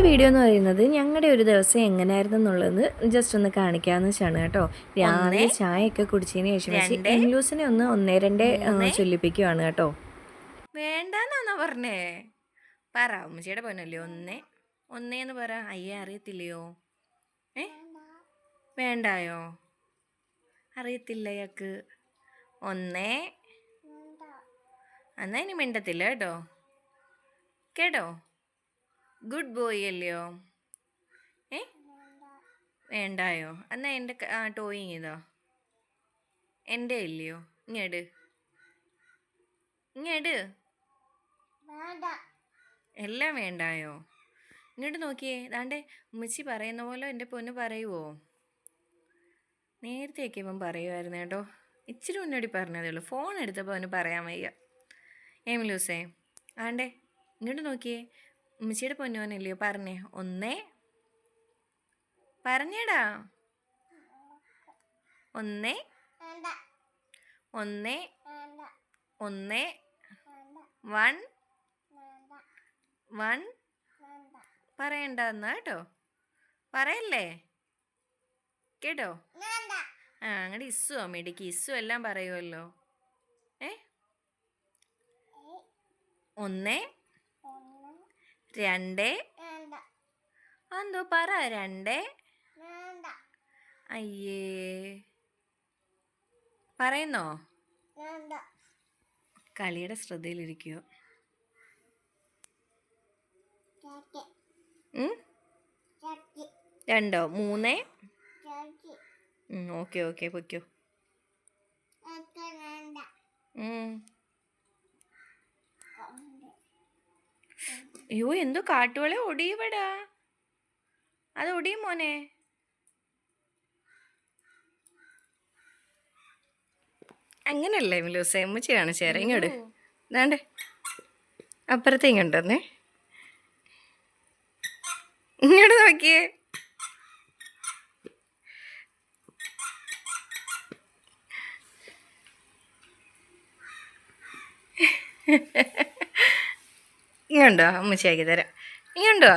Video എന്ന് പറയുന്നത് ഞങ്ങളുടെ ഒരു ദിവസം എങ്ങനെയായിരുന്നു എന്നുള്ളത് ജസ്റ്റ് ഒന്ന് കാണിക്കാമെന്ന് വെച്ചാണ് കേട്ടോ. രാവിലെ ചായയൊക്കെ കുടിച്ചതിന് ശേഷം എംലൂസിനെ ഒന്ന് 1 2 ചൊല്ലിപ്പിക്കുവാണ് കേട്ടോ. വേണ്ടെന്നാണോ പറഞ്ഞേ? പറ, ഉമ്മച്ചിയുടെ പോനല്ലേ. ഒന്നേന്ന് പറ. അയ്യേ, അറിയത്തില്ലയോ? വേണ്ടായോ? അറിയത്തില്ല അയാൾക്ക്. ഒന്നേ. എന്നാ ഇനി മിണ്ടത്തില്ല കേട്ടോ. കേട്ടോ? ഗുഡ് ബോയ് അല്ലയോ? വേണ്ടായോ? എന്നാ എൻ്റെ ടോയിങ് ഇതോ. എൻ്റെ ഇല്ലയോ? ഇങ്ങേട് എല്ലാം വേണ്ടായോ? ഇങ്ങോട്ട് നോക്കിയേ. ദാണ്ടേ ഉമ്മച്ചി പറയുന്ന പോലെ എൻ്റെ പൊന്ന് പറയുവോ? നേരത്തെയൊക്കെ ഇവൻ പറയുമായിരുന്നു കേട്ടോ. ഇച്ചിരി മുന്നോടി പറഞ്ഞതേ ഉള്ളൂ. ഫോൺ എടുത്തപ്പോൾ അവന് പറയാൻ വയ്യ. എമിലൂസേ, ആണ്ടേ ഇങ്ങോട്ട് നോക്കിയേ. ഉമ്മച്ചിയുടെ പൊന്നോനല്ലയോ? പറഞ്ഞേ. ഒന്നേ പറഞ്ഞേടാ. ഒന്നേ ഒന്നേ ഒന്നേ 1 1 പറയണ്ടെന്നാ കേട്ടോ. പറയല്ലേ കേട്ടോ. അങ്ങടെ ഇസ്സുവോ മെഡിക്ക്? ഇസ്സു എല്ലാം പറയുമല്ലോ. ഒന്നേ 2 എന്തോ പറ. 2 അയ്യേ പറയുന്നോ? കളിയുടെ ശ്രദ്ധയിലിരിക്കുകയോ? 2 3 ഓക്കെ ഓക്കെ പൊയ്ക്കോ. അയ്യോ, എന്തോ കാട്ടുവളെ ഒടിയുവടാ. അത് ഒടിയും മോനെ. അങ്ങനല്ലേ മിലൂസേ? ഉമ്മച്ചിയാണ് ചേര. ഇങ്ങോട്ട് വേണ്ടേ, അപ്പുറത്തേക്കുണ്ടെന്നേ. ഇങ്ങോട്ട് നോക്കിയേ. ഇങ്ങോട്ടോ, ഉമ്മച്ചിയാക്കി തരാം. ഇങ്ങോട്ടോ.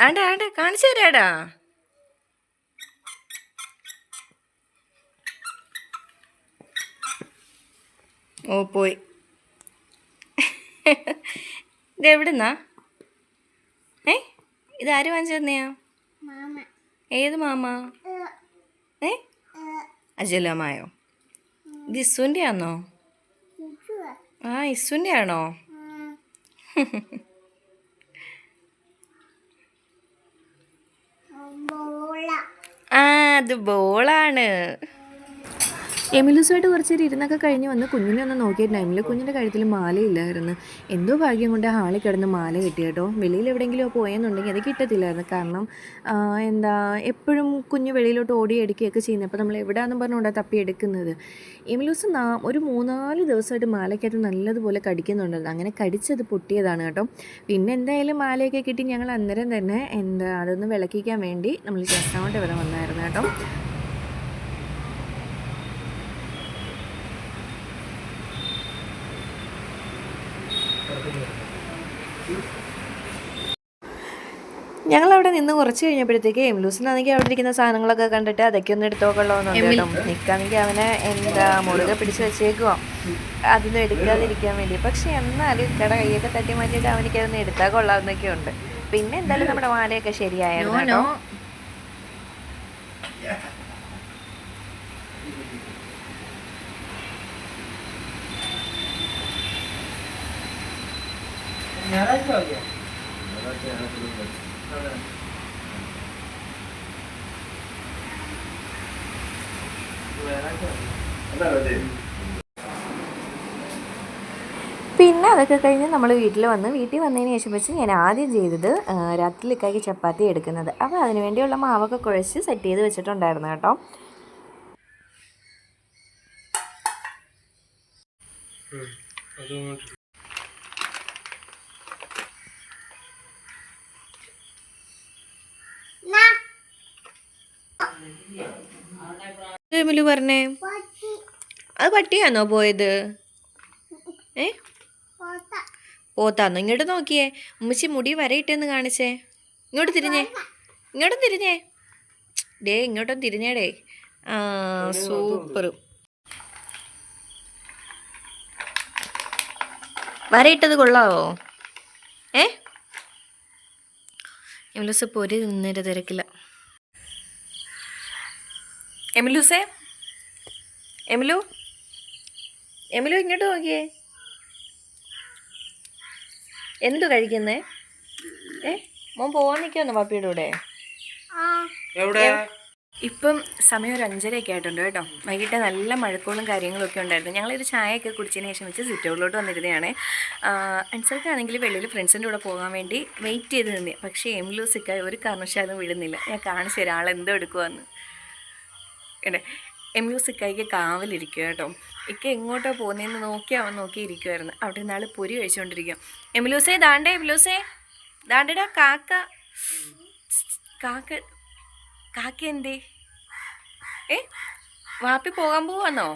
ആണ്ടെ കാണിച്ചു തരാടാ. ഓ പോയി. ഇതെവിടുന്നാ? ഇതാര് വാങ്ങിച്ചു തന്നെയാ? ഏത് മാമ? അജലമായോ? ഇത് ഇസുവിൻ്റെ ആണോ? ഇസുവിൻ്റെ ആണോ? അത് ബോളാണ്. എമിലൂസുമായിട്ട് കുറച്ച് നേരം ഇരുന്നൊക്കെ കഴിഞ്ഞ് വന്ന് കുഞ്ഞിനെ ഒന്ന് നോക്കിയ ടൈമിൽ കുഞ്ഞിൻ്റെ കഴുത്തിൽ മാലയില്ലായിരുന്നു. എന്തോ ഭാഗ്യം കൊണ്ട് ഹാളിൽ കിടന്ന് മാല കിട്ടി കേട്ടോ. വെളിയിൽ എവിടെയെങ്കിലും പോയെന്നുണ്ടെങ്കിൽ അത് കിട്ടത്തില്ലായിരുന്നു. കാരണം എപ്പോഴും കുഞ്ഞ് വെളിയിലോട്ട് ഓടിയടിക്കുകയൊക്കെ ചെയ്യുന്നത്. അപ്പോൾ നമ്മൾ എവിടെയാണെന്ന് പറഞ്ഞുകൊണ്ടാണ് തപ്പിയെടുക്കുന്നത്. എമിലൂസ് ഒരു 3-4 ദിവസമായിട്ട് മാലയ്ക്കകത്ത് നല്ലതുപോലെ കടിക്കുന്നുണ്ടായിരുന്നു. അങ്ങനെ കടിച്ചത് പൊട്ടിയതാണ് കേട്ടോ. പിന്നെ എന്തായാലും മാലയൊക്കെ കിട്ടി. ഞങ്ങൾ അന്നേരം തന്നെ അതൊന്ന് വിളക്കിക്കാൻ വേണ്ടി നമ്മൾ ശാസ്താമോട്ട് ഇവിടെ വന്നായിരുന്നു കേട്ടോ. ഞങ്ങളവിടെ നിന്ന് കുറച്ച് കഴിഞ്ഞപ്പോഴത്തേക്ക് എംലൂസിനാണെങ്കിൽ അവിടെ ഇരിക്കുന്ന സാധനങ്ങളൊക്കെ കണ്ടിട്ട് അതൊക്കെ ഒന്ന് എടുത്തോക്കൊള്ളാമെന്നുണ്ട്. നിൽക്കാണെങ്കിൽ അവനെ മുറുകെ പിടിച്ച് വെച്ചേക്കുവാ അതൊന്നും എടുക്കാതിരിക്കാൻ വേണ്ടി. പക്ഷെ എന്നാലും ഇക്കടെ കൈയൊക്കെ തട്ടി മാറ്റിയിട്ട് അവനിക്ക് അതൊന്ന് എടുത്താൽ കൊള്ളാമെന്നൊക്കെ ഉണ്ട്. പിന്നെ എന്തായാലും നമ്മുടെ മാലയൊക്കെ ശരിയായിരുന്നു. പിന്നെ അതൊക്കെ കഴിഞ്ഞ് നമ്മൾ വീട്ടിൽ വന്നതിന് ശേഷം വെച്ച് ഞാൻ ആദ്യം ചെയ്തത് രാത്രിയിലേക്കാക്കി ചപ്പാത്തി എടുക്കുന്നത്. അപ്പോൾ അതിന് വേണ്ടിയുള്ള മാവൊക്കെ കുഴച്ച് സെറ്റ് ചെയ്ത് വെച്ചിട്ടുണ്ടായിരുന്നു കേട്ടോ. പറഞ്ഞേ, അത് പട്ടിയാണോ പോയത്? പോത്താന്നോ? ഇങ്ങോട്ട് നോക്കിയേ. ഉമ്മച്ചി മുടി വരയിട്ടെന്ന് കാണിച്ചേ. ഇങ്ങോട്ട് തിരിഞ്ഞേ, ഇങ്ങോട്ടും തിരിഞ്ഞേ. ഡേ ഇങ്ങോട്ടും തിരിഞ്ഞേടേ. ആ സൂപ്പർ. വരയിട്ടത് കൊള്ളാവോ? എമിലൂസ് പൊരി നിന്നേരെ തിരക്കില്ല. എമിലൂസേ, എമിലു, എമിലു ഇങ്ങോട്ട് നോക്കിയേ. എന്തു കഴിക്കുന്നേ? മോൻ പോവാൻ നിൽക്കുമെന്നോ പാപ്പിയുടെ കൂടെ? ഇപ്പം സമയം ഒരു 5:30 ആയിട്ടുണ്ട് കേട്ടോ. വൈകിട്ട് നല്ല മഴക്കോളും കാര്യങ്ങളൊക്കെ ഉണ്ടായിരുന്നു. ഞങ്ങളൊരു ചായയൊക്കെ കുടിച്ചതിന് ശേഷം വെച്ച് സിറ്റൗട്ടിലോട്ട് വന്നിരുന്നതാണ്. അൻസർക്കാണെങ്കിൽ വെളിയിൽ ഫ്രണ്ട്സിൻ്റെ കൂടെ പോകാൻ വേണ്ടി വെയിറ്റ് ചെയ്ത് നിന്നേ. പക്ഷേ എമിലൂസിക്ക ഒരു കാരണവശാലും വിടുന്നില്ല. ഞാൻ കാണിച്ചു തരാം ആളെന്തോ എടുക്കുവാന്ന്. എമിലൂസിക്കായിക്ക് കാവലിരിക്കുക കേട്ടോ. ഇക്ക എങ്ങോട്ടോ പോകുന്നതെന്ന് നോക്കി അവൻ നോക്കിയിരിക്കുമായിരുന്നു. അവിടെ നാൾ പൊരി കഴിച്ചുകൊണ്ടിരിക്കുക. എമിലൂസേ ദാണ്ടേ, എമിലൂസേ ദാണ്ടേടാ കാക്ക. കാക്ക കാക്ക എന്തേ? വാപ്പി പോകാൻ പോവാന്നോ?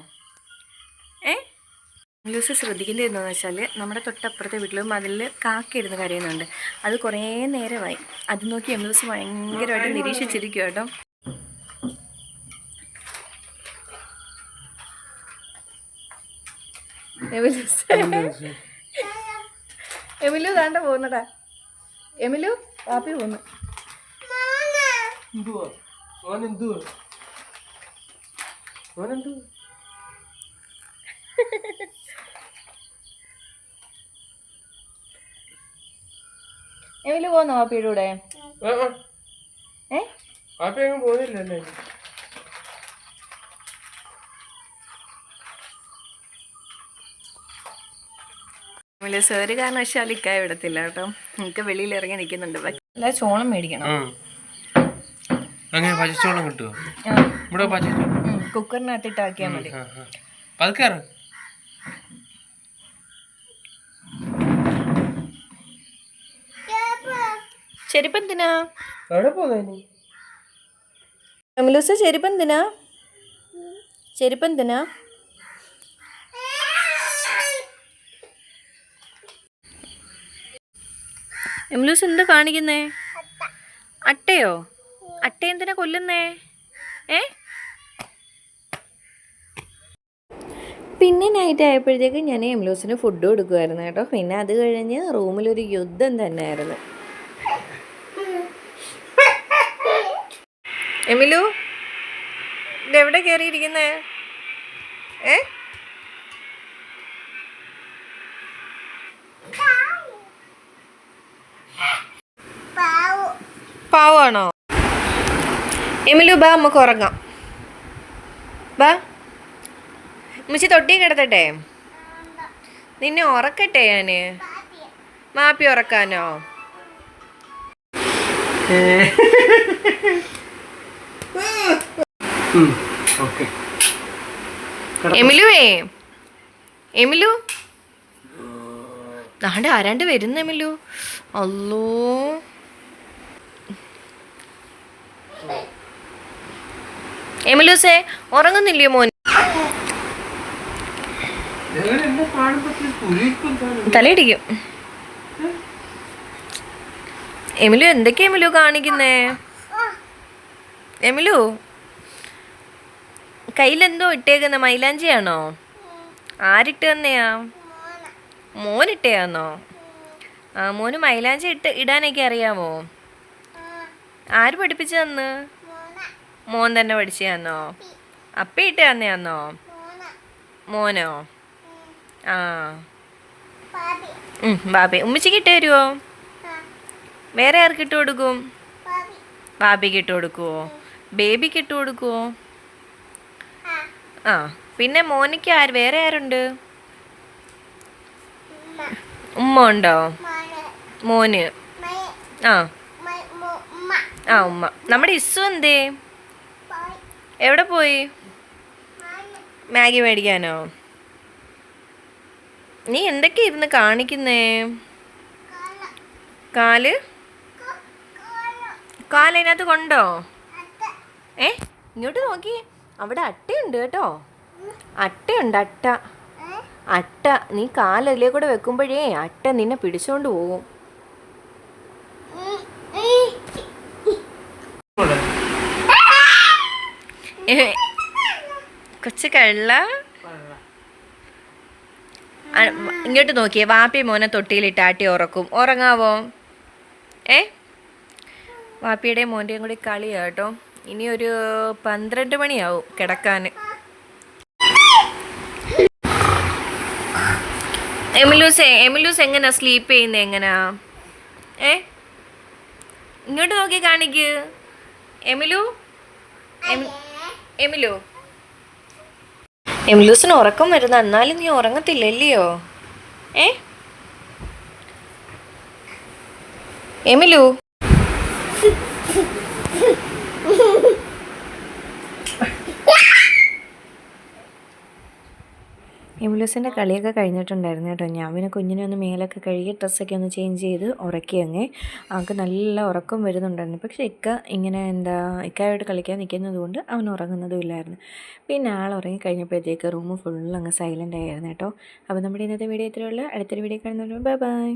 എമിലൂസ് ശ്രദ്ധിക്കേണ്ടത് എന്താണെന്ന് വെച്ചാൽ നമ്മുടെ തൊട്ടപ്പുറത്തെ വീട്ടിലും അതിൽ കാക്ക ഇരുന്ന് കരയുന്നുണ്ട്. അത് കുറേ നേരമായി. അത് നോക്കി എമിലൂസ് ഭയങ്കരമായിട്ട് നിരീക്ഷിച്ചിരിക്കുക കേട്ടോ. എമിലു താണ്ട പോകുന്നടാ. എമിലു വാപ്പി പോന്നു. എമിലു പോന്നോ വാപ്പിയുടെ കൂടെ? പോകുന്നില്ലല്ലേ? എമിലൂസ് ഒരു കാരണവശാലും ഇക്കായ വിടത്തില്ല കേട്ടോ. എനിക്ക് വെളിയിൽ ഇറങ്ങി നിൽക്കുന്നുണ്ട്. അല്ല ചോളം മേടിക്കണം. അങ്ങനെ പച്ചച്ചോളം കിട്ടുമോ? ഇവിടെ കുക്കറിനകത്തിട്ട് ആക്കിയാൽ മതി. പതുക്കാറ് ചെരുപ്പെന്തിനാ? എവിടെ പോന്നെ? എമിലൂസ് ചെരുപ്പെന്തിനാ? ചെരുപ്പെന്തിനാ? എമിലൂസ് എന്താ കാണിക്കുന്നേ? അട്ടയോ? അട്ട എന്തിനാ കൊല്ലുന്നേ? പിന്നെ നൈറ്റ് ആയപ്പോഴത്തേക്ക് ഞാൻ എമിലൂസിന് ഫുഡ് കൊടുക്കുമായിരുന്നു കേട്ടോ. പിന്നെ അത് കഴിഞ്ഞ് റൂമിലൊരു യുദ്ധം തന്നെയായിരുന്നു. എമിലു ഇതെവിടെ കയറിയിരിക്കുന്നേ? പാവാണോ? എമിലു ബാ നമുക്ക് ഉറങ്ങാം. ബാ ഉമ്മച്ചി തൊട്ടി കിടത്തട്ടെ? നിന്നെ ഉറക്കട്ടെ ഞാന്? മാപ്പി ഉറക്കാനോ? എമിലുവേ, എമിലു ദാണ്ട് ആരാണ്ട് വരുന്ന. എമിലു അല്ലോ, എമിലൂസേ ഉറങ്ങുന്നില്ലയോ മോൻ? തലയിടിക്കും. എമിലു എന്തൊക്കെയാ എമിലു കാണിക്കുന്നേ? എമിലു കയ്യിലെന്തോ ഇട്ടേക്കുന്ന മൈലാഞ്ചിയാണോ? ആരിട്ട് തന്നെയാ? മോനിട്ടയാന്നോ? മോന് മൈലാഞ്ചി ഇടാനൊക്കെ അറിയാമോ? ആര് പഠിപ്പിച്ചു തന്ന്? മോൻ തന്നെ പഠിച്ചു തന്നോ? അപ്പ ഇട്ട് തന്നെയാന്നോ? മോനോ? ആ ബാബി ഉമ്മച്ചിക്ക് ഇട്ട് തരുമോ? വേറെ ആർക്ക് ഇട്ട് കൊടുക്കും? ബാബിക്ക് ഇട്ട് കൊടുക്കുവോ? ബേബിക്ക് ഇട്ട് കൊടുക്കുവോ? ആ പിന്നെ മോനിക്ക് വേറെ ആരുണ്ട്? ഉമ്മ ഉണ്ടോ? മോന് ആ ഉമ്മ. നമ്മുടെ ഇസ്സു എന്തേ? എവിടെ പോയി? മാഗി മേടിക്കാനോ? നീ എന്തൊക്കെയാ ഇരുന്ന് കാണിക്കുന്നേ? കാലതിനകത്ത് കൊണ്ടോ? ഇങ്ങോട്ട് നോക്കി, അവിടെ അട്ടയുണ്ട് കേട്ടോ. അട്ടയുണ്ട്, അട്ട നീ കാലല്ലേ കൂടെ വെക്കുമ്പോഴേ അട്ട നിന്നെ പിടിച്ചോണ്ട് പോകും. കൊച്ചു കള്ള ഇങ്ങോട്ട് നോക്കിയേ, വാപ്പി മോനെ തൊട്ടിയിലിട്ട് ആട്ടി ഉറക്കും. ഉറങ്ങാവോ? വാപ്പിയുടെയും മോൻ്റെയും കൂടി കളിയാ കേട്ടോ. ഇനി ഒരു 12 മണിയാവും കിടക്കാൻ. എമിലൂസ് എങ്ങനാ സ്ലീപ്പ് ചെയ്യുന്നത്? എങ്ങനാ? ഇങ്ങോട്ട് നോക്കി കാണിക്ക്. എമിലൂസിന് ഉറക്കം വരുന്ന, എന്നാലും നീ ഉറങ്ങത്തില്ലല്ലയോ? എമിലു എമിലൂസിൻ്റെ കളിയൊക്കെ കഴിഞ്ഞിട്ടുണ്ടായിരുന്നു കേട്ടോ. ഞാൻ പിന്നെ കുഞ്ഞിനെ ഒന്ന് മേലൊക്കെ കഴുകി ഡ്രസ്സൊക്കെ ഒന്ന് ചേഞ്ച് ചെയ്ത് ഉറക്കി അങ്ങേ. ആൾക്ക് നല്ല ഉറക്കം വരുന്നുണ്ടായിരുന്നു. പക്ഷേ ഇങ്ങനെ ഇക്കായോട്ട് കളിക്കാൻ നിൽക്കുന്നത് കൊണ്ട് അവൻ ഉറങ്ങുന്നതും ഇല്ലായിരുന്നു. പിന്നെ ആൾ ഉറങ്ങി കഴിഞ്ഞപ്പോഴത്തേക്ക് റൂം ഫുൾ അങ്ങ് സൈലൻ്റ് ആയിരുന്നു കേട്ടോ. അപ്പോൾ നമ്മുടെ ഇന്നത്തെ വീഡിയോ ഇത്രയേ ഉള്ളൂ. അടുത്തൊരു വീഡിയോ കാണുന്നവരും ബൈ ബൈ.